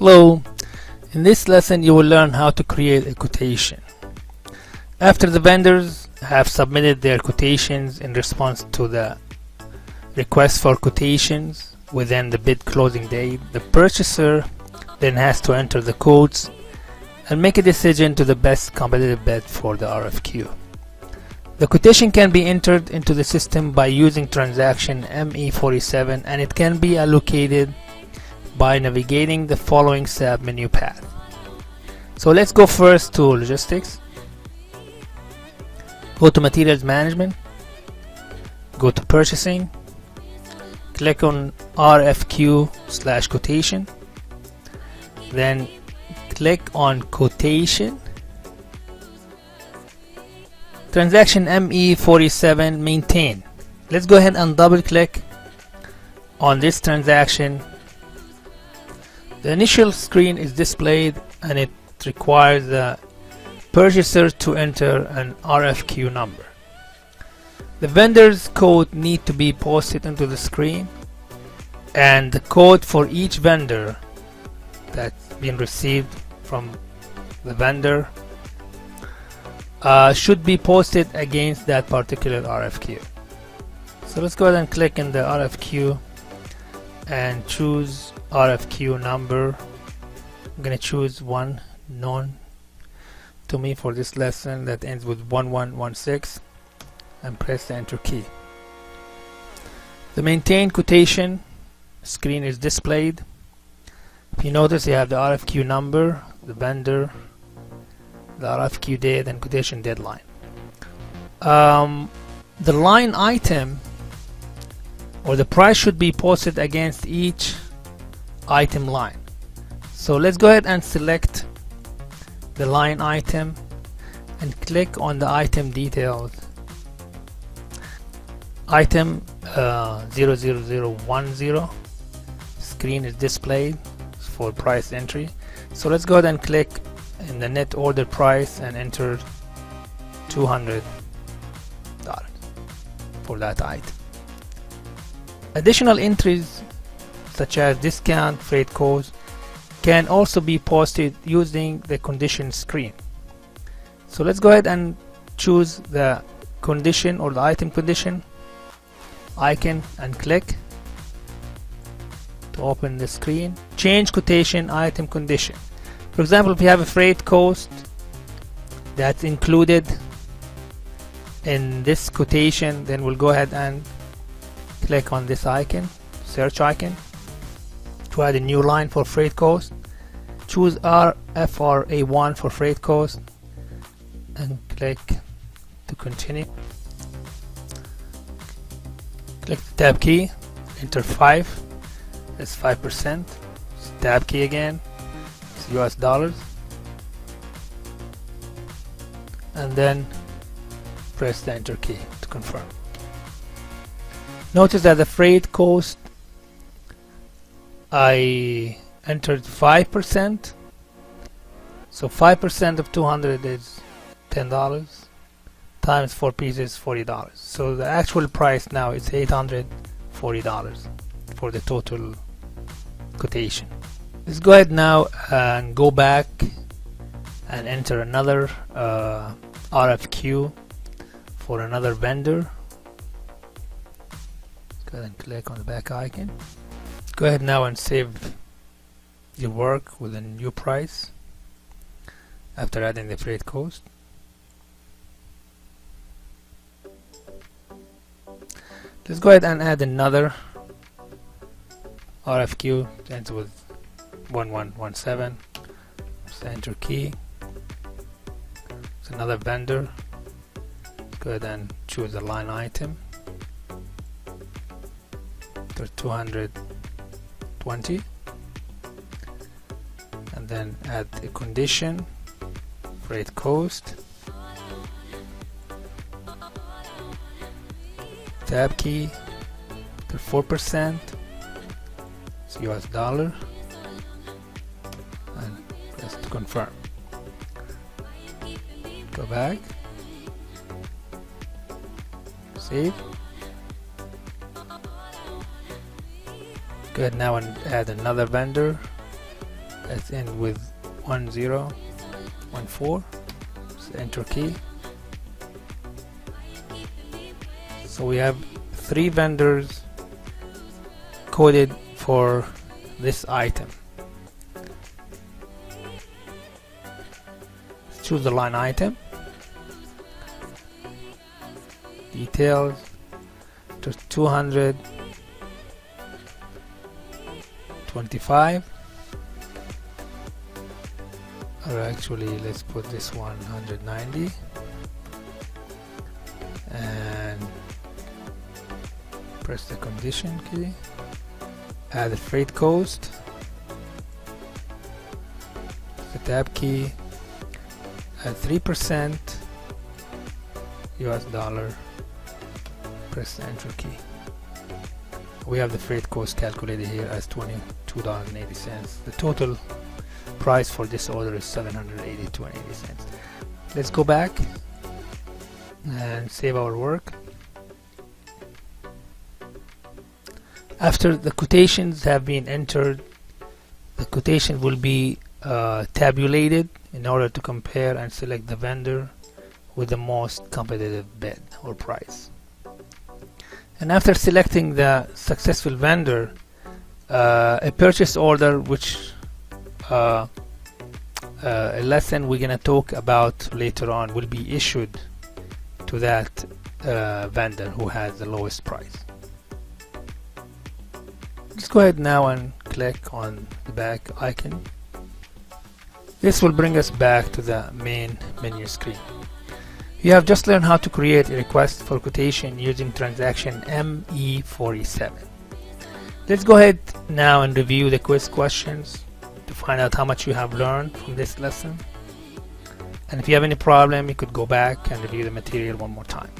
Hello, in this lesson you will learn how to create a quotation. After the vendors have submitted their quotations in response to the request for quotations within the bid closing date, the purchaser then has to enter the quotes and make a decision to the best competitive bid for the RFQ. The quotation can be entered into the system by using transaction ME47, and it can be allocated by navigating the following SAP menu path. So let's go first to logistics, go to materials management, go to purchasing, click on RFQ/quotation, then click on quotation, transaction ME47 maintain. Let's go ahead and double click on this transaction. The initial screen is displayed and it requires the purchaser to enter an RFQ number. The vendor's code need to be posted into the screen, and the code for each vendor that's been received from the vendor should be posted against that particular RFQ. So let's go ahead and click in the RFQ and choose RFQ number. I'm going to choose one known to me for this lesson that ends with 1116 and press the enter key. The maintain quotation screen is displayed. If you notice, you have the RFQ number, the vendor, the RFQ date, and quotation deadline. The line item or the price should be posted against each item line. So let's go ahead and select the line item and click on the item details. Item 00010 screen is displayed for price entry. So let's go ahead and click in the net order price and enter $200 for that item. Additional entries such as discount, freight cost can also be posted using the condition screen. So let's go ahead and choose the condition or the item condition icon and click to open the screen. Change quotation item condition. For example, if you have a freight cost that's included in this quotation, then we'll go ahead and click on this icon, search icon, to add a new line for freight cost. Choose FRA1 for freight cost and click to continue. Click the tab key, enter 5, that's 5%. Tab key again, it's US dollars, and then press the enter key to confirm. Notice that the freight cost I entered 5%, so 5% of 200 is $10 times 4 pieces $40. So the actual price now is $840 for the total quotation. Let's go ahead now and go back and enter another RFQ for another vendor. Go ahead and click on the back icon. Go ahead now and save your work with a new price after adding the freight cost. Let's go ahead and add another RFQ that ends with 1117. Press the enter key. It's another vendor. Go ahead and choose a line item. Enter 220, and then add a condition, freight cost, tab key, enter 4%, it's US dollar, and press to confirm. Go back, save. Go ahead now and add another vendor let's end with 1014. So enter key. So we have 3 vendors coded for this item. Let's choose the line item, details to 225, or actually let's put this 190, and press the condition key, add the freight cost, the tab key, add 3% US dollar, press the enter key. We have the freight cost calculated here as $22.80. The total price for this order is $782.80. Let's go back and save our work. After the quotations have been entered, the quotation will be tabulated in order to compare and select the vendor with the most competitive bid or price. And after selecting the successful vendor, a purchase order, which a lesson we're going to talk about later on, will be issued to that vendor who has the lowest price. Let's go ahead now and click on the back icon. This will bring us back to the main menu screen. You have just learned how to create a request for quotation using transaction ME47. Let's go ahead now and review the quiz questions to find out how much you have learned from this lesson. And if you have any problem, you could go back and review the material one more time.